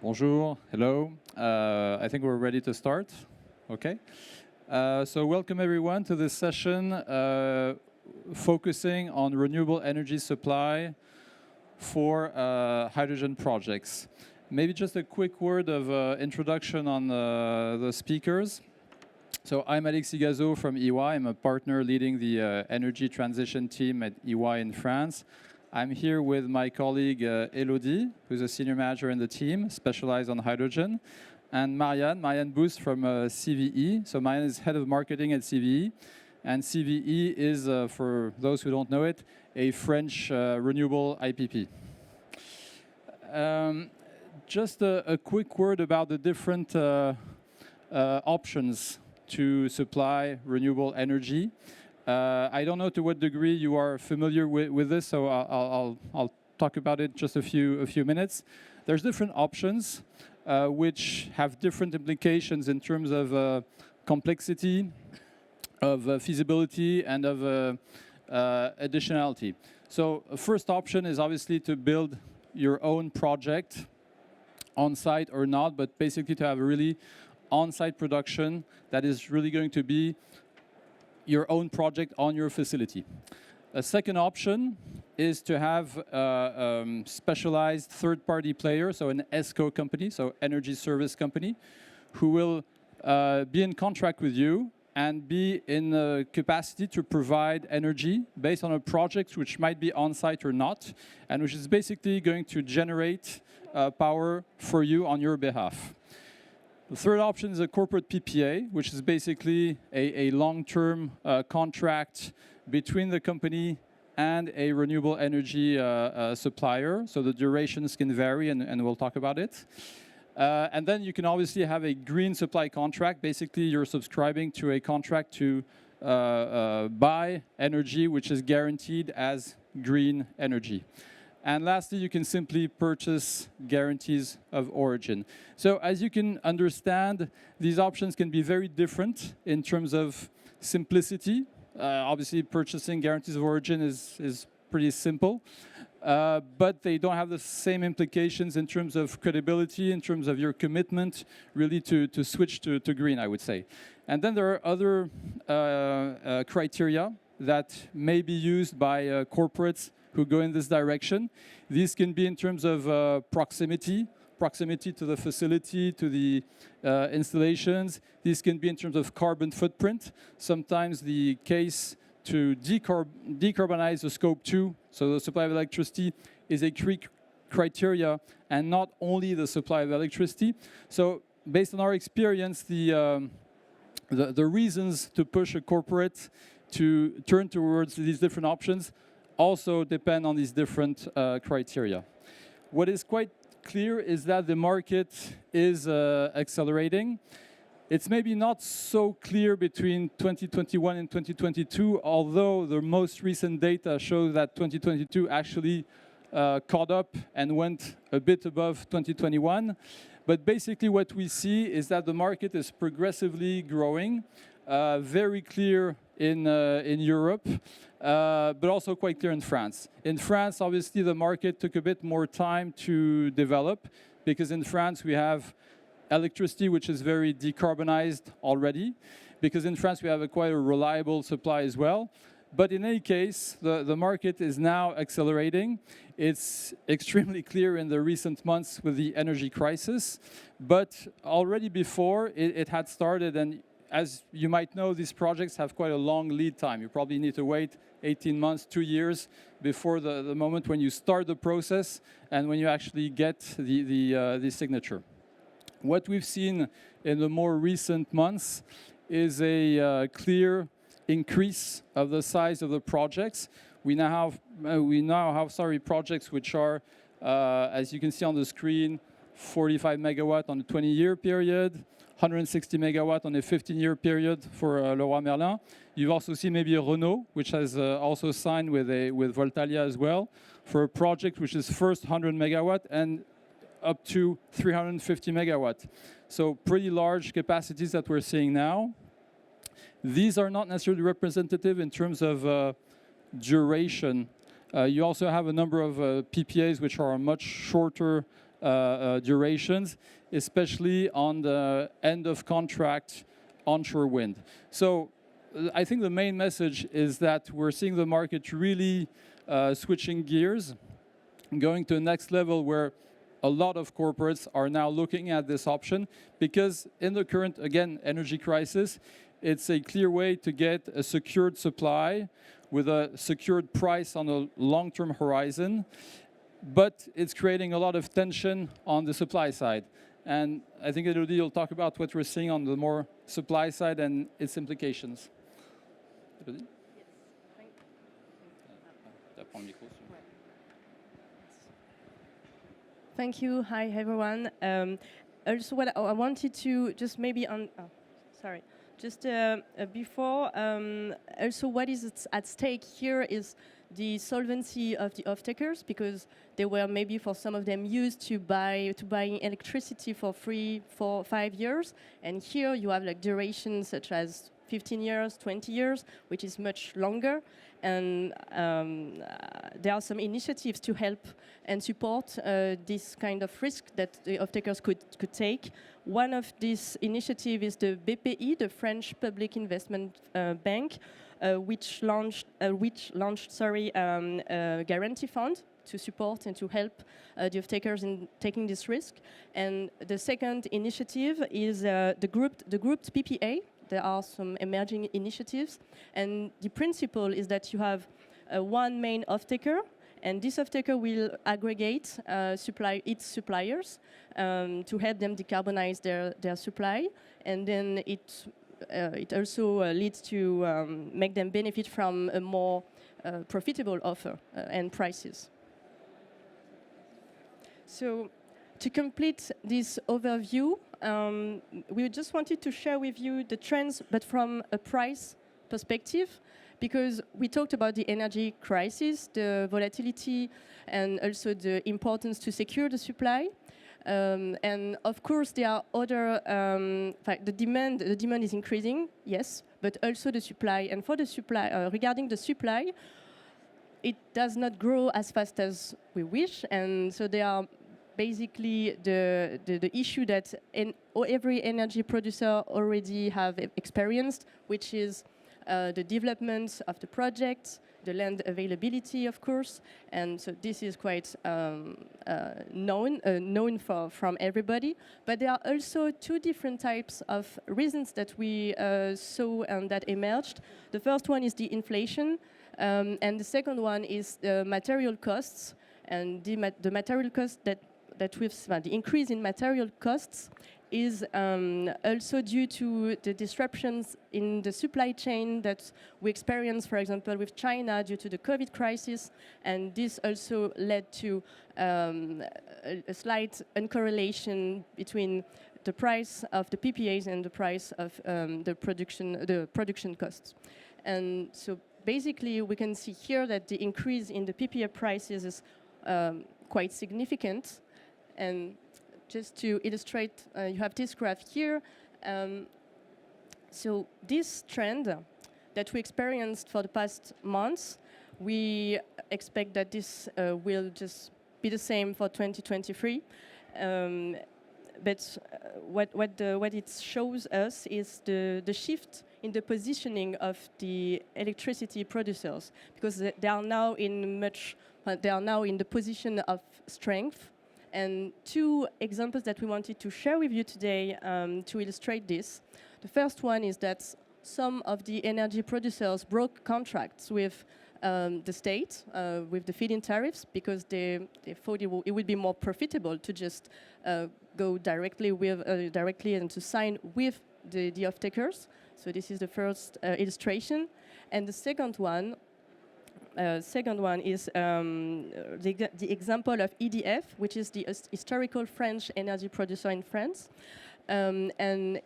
Bonjour, hello. I think we're ready to start. Okay. So welcome everyone to this session focusing on renewable energy supply for hydrogen projects. Maybe just a quick word of introduction on the speakers. So I'm Alexis Gazo from EY. I'm a partner leading the energy transition team at EY in France. I'm here with my colleague Elodie, who's a senior manager in the team, specialized on hydrogen, and Marianne Boust from CVE. So Marianne is head of marketing at CVE, and CVE is, for those who don't know it, a French renewable IPP. Just a quick word about the different options to supply renewable energy. I don't know to what degree you are familiar with this, so I'll talk about it just a few minutes. There's different options which have different implications in terms of complexity, of feasibility, and of additionality. So first option is obviously to build your own project on-site or not, but basically to have a really on-site production that is really going to be your own project on your facility. A second option is to have a specialized third-party player, so an ESCO company, so energy service company, who will be in contract with you and be in the capacity to provide energy based on a project which might be on-site or not, and which is basically going to generate power for you on your behalf. The third option is a corporate PPA, which is basically a long-term contract between the company and a renewable energy supplier. So the durations can vary, and we'll talk about it. And then you can obviously have a green supply contract. Basically, you're subscribing to a contract to buy energy, which is guaranteed as green energy. And lastly, you can simply purchase guarantees of origin. So as you can understand, these options can be very different in terms of simplicity. Obviously, purchasing guarantees of origin is pretty simple, but they don't have the same implications in terms of credibility, in terms of your commitment, really to switch to green, I would say. And then there are other criteria that may be used by corporates who go in this direction. These can be in terms of proximity to the facility, to the installations. These can be in terms of carbon footprint. Sometimes the case to decarbonize the scope 2, so the supply of electricity, is a key criteria, and not only the supply of electricity. So based on our experience, the reasons to push a corporate to turn towards these different options also depend on these different criteria. What is quite clear is that the market is accelerating. It's maybe not so clear between 2021 and 2022, although the most recent data shows that 2022 actually caught up and went a bit above 2021. But basically what we see is that the market is progressively growing, very clear in Europe, but also quite clear in France. In France, obviously, the market took a bit more time to develop, because in France we have electricity which is very decarbonized already, because in France we have quite a reliable supply as well. But in any case, the market is now accelerating. It's extremely clear in the recent months with the energy crisis, but already before it had started. And as you might know, these projects have quite a long lead time. You probably need to wait 18 months, 2 years before the moment when you start the process and when you actually get the signature. What we've seen in the more recent months is a clear increase of the size of the projects. We now have projects which are, as you can see on the screen, 45 megawatt on a 20-year period, 160 megawatt on a 15-year period for Leroy Merlin. You've also seen maybe Renault, which has also signed with Voltalia as well, for a project which is first 100 megawatt and up to 350 megawatt. So pretty large capacities that we're seeing now. These are not necessarily representative in terms of duration. You also have a number of PPAs which are much shorter durations, especially on the end of contract onshore wind. So I think the main message is that we're seeing the market really switching gears, going to the next level where a lot of corporates are now looking at this option, because in the current, again, energy crisis, it's a clear way to get a secured supply with a secured price on a long-term horizon, but it's creating a lot of tension on the supply side. And I think Elodie will talk about what we're seeing on the more supply side and its implications. Elodie? Thank you. Hi, everyone. Also, what I wanted to just maybe on, before, also what is at stake here is the solvency of the off-takers, because they were maybe for some of them used to buying electricity for 3, 4, 5 years, and here you have like durations such as 15 years, 20 years, which is much longer. And there are some initiatives to help and support this kind of risk that the off-takers could take. One of these initiatives is the BPI, the French Public Investment Bank, which launched a guarantee fund to support and to help the off-takers in taking this risk. And the second initiative is the grouped PPA. There are some emerging initiatives, and the principle is that you have one main off-taker, and this off-taker will aggregate its suppliers to help them decarbonize their supply, and then it also leads to make them benefit from a more profitable offer and prices. So, to complete this overview, we just wanted to share with you the trends, but from a price perspective, because we talked about the energy crisis, the volatility, and also the importance to secure the supply. And of course, there are other. The demand is increasing, yes, but also the supply. And for the supply, regarding the supply, it does not grow as fast as we wish, and so there are basically the issue that every energy producer already have experienced, which is the development of the project, the land availability, of course, and so this is quite known from everybody. But there are also two different types of reasons that we saw and that emerged. The first one is the inflation, and the second one is the material costs, and the material costs that the increase in material costs is also due to the disruptions in the supply chain that we experienced, for example, with China due to the COVID crisis, and this also led to a slight uncorrelation between the price of the PPAs and the price of the production costs. And so basically, we can see here that the increase in the PPA prices is quite significant. And just to illustrate, you have this graph here. So this trend that we experienced for the past months, we expect that this will just be the same for 2023. But what it shows us is the shift in the positioning of the electricity producers, because they are now in the position of strength. And two examples that we wanted to share with you today to illustrate this. The first one is that some of the energy producers broke contracts with the state, with the feed-in tariffs, because they thought it would be more profitable to just go directly and to sign with the off-takers. So this is the first illustration. And the second one is the example of EDF, which is the historical French energy producer in France. And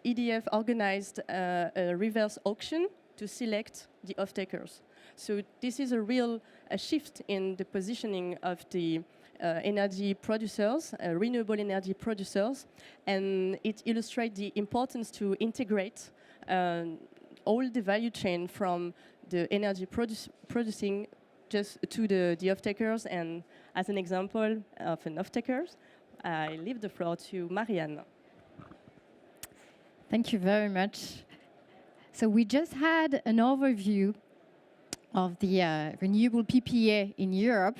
EDF organized a reverse auction to select the off-takers. So this is a real shift in the positioning of the energy producers, renewable energy producers, and it illustrates the importance to integrate all the value chain from the energy producing just to the off-takers. And as an example of an off-takers, I leave the floor to Marianne. Thank you very much. So we just had an overview of the renewable PPA in Europe.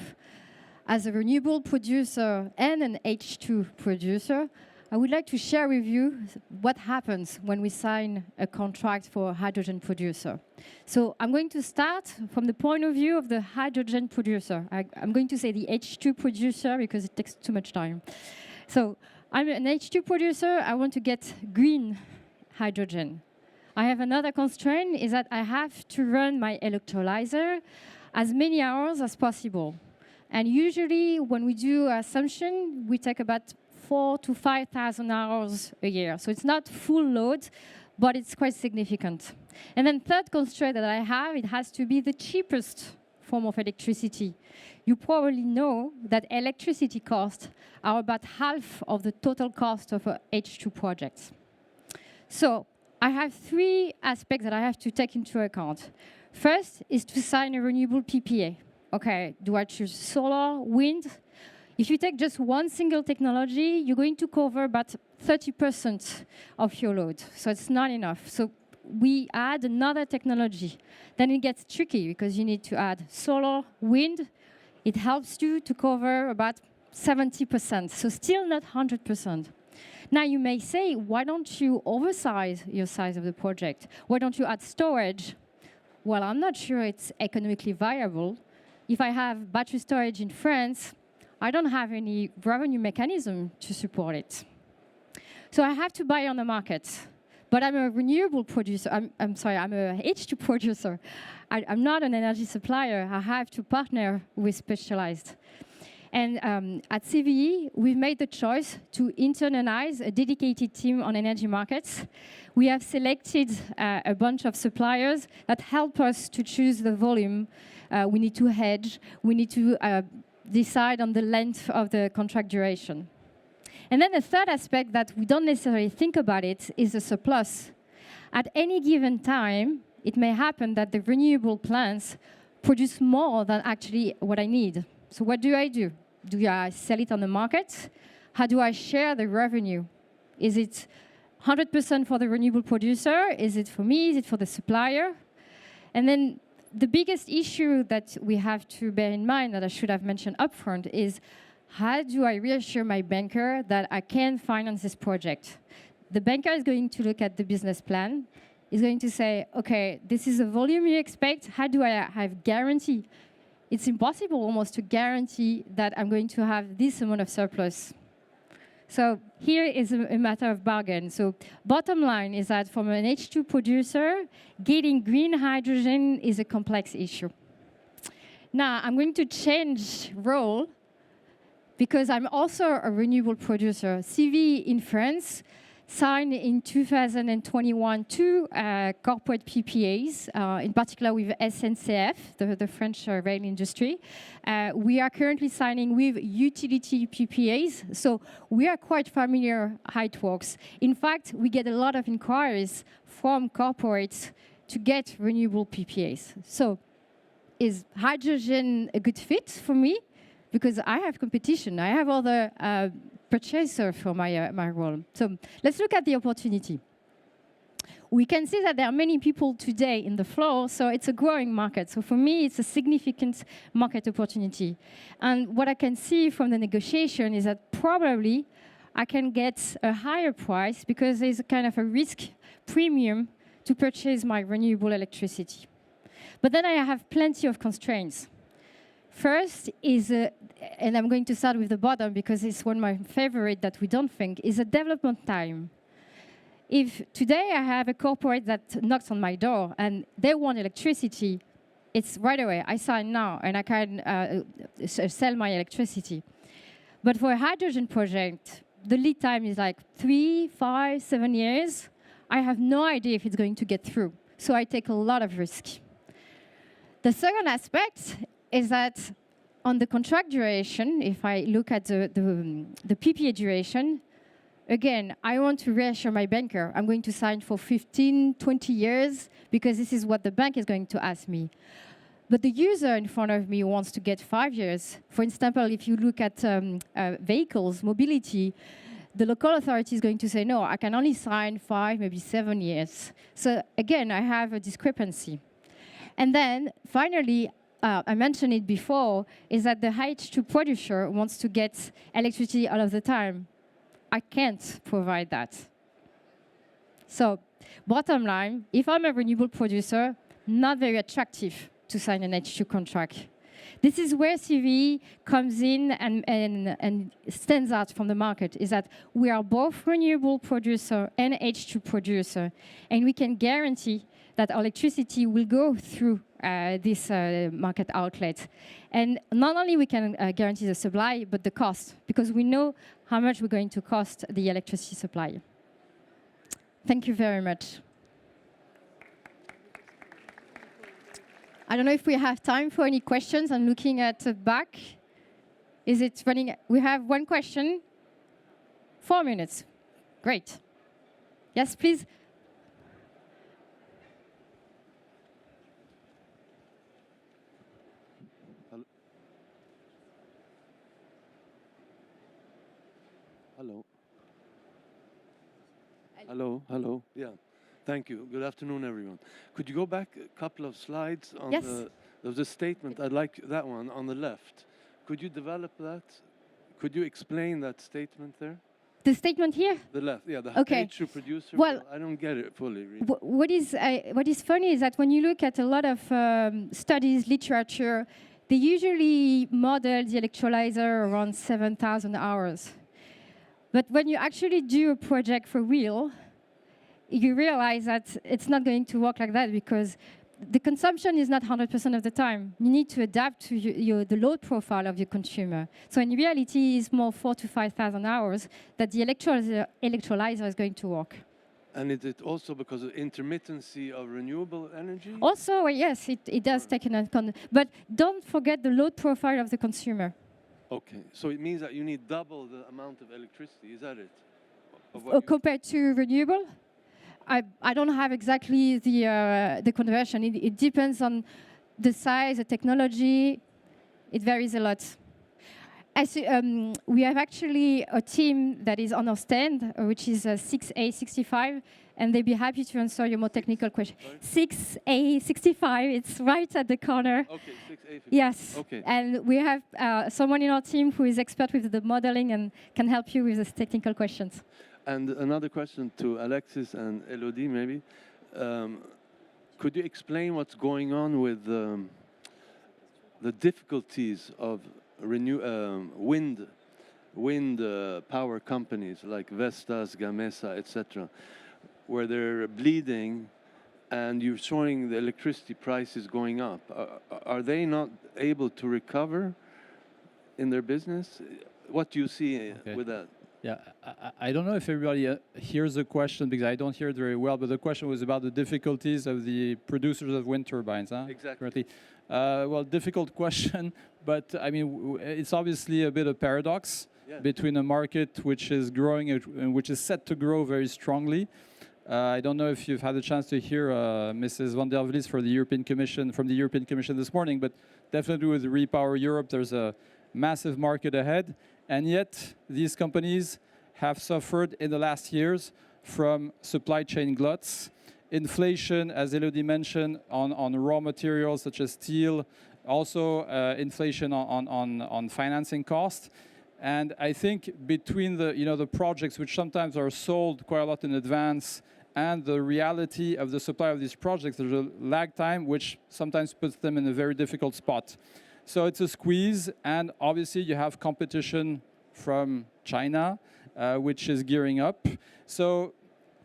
As a renewable producer and an H2 producer, I would like to share with you what happens when we sign a contract for a hydrogen producer. So I'm going to start from the point of view of the hydrogen producer. I'm going to say the H2 producer because it takes too much time. So I'm an H2 producer. I want to get green hydrogen. I have another constraint is that I have to run my electrolyzer as many hours as possible. And usually when we do assumption, we take about 4,000 to 5,000 hours a year. So it's not full load, but it's quite significant. And then third constraint that I have, it has to be the cheapest form of electricity. You probably know that electricity costs are about half of the total cost of a H2 project. So I have three aspects that I have to take into account. First is to sign a renewable PPA. Okay, do I choose solar, wind? If you take just one single technology, you're going to cover about 30% of your load. So it's not enough. So we add another technology. Then it gets tricky because you need to add solar, wind. It helps you to cover about 70%. So still not 100%. Now you may say, why don't you oversize your size of the project? Why don't you add storage? Well, I'm not sure it's economically viable. If I have battery storage in France, I don't have any revenue mechanism to support it. So I have to buy on the market. But I'm a renewable producer. I'm sorry, I'm a H2 producer. I'm not an energy supplier. I have to partner with specialized. And at CVE, we've made the choice to internalize a dedicated team on energy markets. We have selected a bunch of suppliers that help us to choose the volume. We need to hedge. We need to decide on the length of the contract duration. And then the third aspect that we don't necessarily think about it is the surplus. At any given time, it may happen that the renewable plants produce more than actually what I need. So what do? Do I sell it on the market? How do I share the revenue? Is it 100% for the renewable producer? Is it for me? Is it for the supplier? And then the biggest issue that we have to bear in mind that I should have mentioned upfront is how do I reassure my banker that I can finance this project? The banker is going to look at the business plan. He's going to say, okay, this is the volume you expect. How do I have guarantee? It's impossible almost to guarantee that I'm going to have this amount of surplus. So here is a matter of bargain. So bottom line is that from an H2 producer, getting green hydrogen is a complex issue. Now, I'm going to change role because I'm also a renewable producer. CVE in France signed in 2021 two corporate PPAs, in particular with SNCF, the French rail industry. We are currently signing with utility PPAs, so we are quite familiar how it works. In fact, we get a lot of inquiries from corporates to get renewable PPAs. So is hydrogen a good fit for me? Because I have competition. I have other purchaser for my role. So let's look at the opportunity. We can see that there are many people today in the floor, so it's a growing market. So for me, it's a significant market opportunity. And what I can see from the negotiation is that probably I can get a higher price because there's a kind of a risk premium to purchase my renewable electricity. But then I have plenty of constraints. First is, and I'm going to start with the bottom because it's one of my favorite that we don't think, is a development time. If today I have a corporate that knocks on my door and they want electricity, it's right away. I sign now and I can sell my electricity. But for a hydrogen project, the lead time is like 3, 5, 7 years. I have no idea if it's going to get through. So I take a lot of risk. The second aspect is that on the contract duration, if I look at the PPA duration, again, I want to reassure my banker. I'm going to sign for 15, 20 years because this is what the bank is going to ask me. But the user in front of me wants to get 5 years. For example, if you look at vehicles, mobility, the local authority is going to say, no, I can only sign 5, maybe 7 years. So again, I have a discrepancy. And then finally, I mentioned it before, is that the H2 producer wants to get electricity all of the time. I can't provide that. So bottom line, if I'm a renewable producer, not very attractive to sign an H2 contract. This is where CVE comes in and stands out from the market, is that we are both renewable producer and H2 producer, and we can guarantee that electricity will go through this market outlet. And not only we can guarantee the supply, but the cost, because we know how much we're going to cost the electricity supply. Thank you very much. I don't know if we have time for any questions. I'm looking at the back. Is it running? We have one question. 4 minutes. Great. Yes, please. Hello. Hello, hello. Yeah. Thank you. Good afternoon, everyone. Could you go back a couple of slides on Yes. there was a statement, I'd like that one on the left. Could you develop that? Could you explain that statement there? The statement here? The left, yeah, the Okay. H2 producer. Well, I don't get it fully. Really. What is funny is that when you look at a lot of studies, literature, they usually model the electrolyzer around 7,000 hours. But when you actually do a project for real, you realize that it's not going to work like that, because the consumption is not 100% of the time. You need to adapt to the load profile of your consumer. So in reality, it's more 4,000 to 5,000 hours that the electrolyzer is going to work. And is it also because of intermittency of renewable energy? Also, yes, it does take into account. But don't forget the load profile of the consumer. Okay, so it means that you need double the amount of electricity, is that it? Compared to renewable? I don't have exactly the conversion. It depends on the size, the technology. It varies a lot. We have actually a team that is on our stand, which is 6A65, and they'd be happy to answer your more technical question. 6A65, it's right at the corner. Okay, 6A65. Yes. Okay. And we have someone in our team who is expert with the modeling and can help you with the technical questions. And another question to Alexis and Elodie, maybe. Could you explain what's going on with the difficulties of wind power companies like Vestas, Gamesa, etc., where they're bleeding and you're showing the electricity prices going up? Are they not able to recover in their business? What do you see with that? Yeah, I don't know if everybody hears the question, because I don't hear it very well, but the question was about the difficulties of the producers of wind turbines, huh? Exactly. Currently. Well, difficult question, but I mean, it's obviously a bit of paradox between a market which is growing and which is set to grow very strongly. I don't know if you've had a chance to hear Mrs. van der Vlies from the European Commission this morning, but definitely with Repower Europe, there's a massive market ahead. And yet, these companies have suffered in the last years from supply chain gluts, inflation, as Elodie mentioned, on raw materials such as steel, also inflation on financing costs. And I think between the projects, which sometimes are sold quite a lot in advance, and the reality of the supply of these projects, there's a lag time, which sometimes puts them in a very difficult spot. So it's a squeeze, and obviously you have competition from China, which is gearing up. So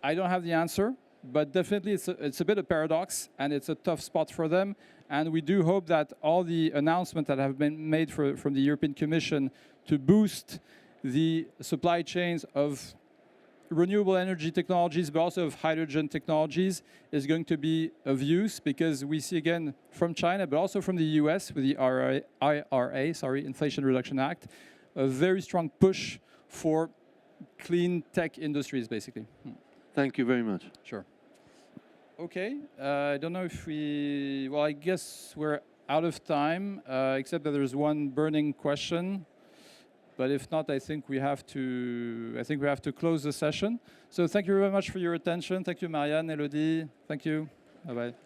I don't have the answer, but definitely it's a bit of paradox, and it's a tough spot for them. And we do hope that all the announcements that have been made from the European Commission to boost the supply chains of renewable energy technologies, but also of hydrogen technologies, is going to be of use, because we see again from China, but also from the US with the IRA, Inflation Reduction Act, a very strong push for clean tech industries, basically. Thank you very much. Sure. Okay, I don't know if well, I guess we're out of time, except that there's one burning question. But if not, I think we have to close the session. So thank you very much for your attention. Thank you, Marianne, Elodie. Thank you. Bye-bye.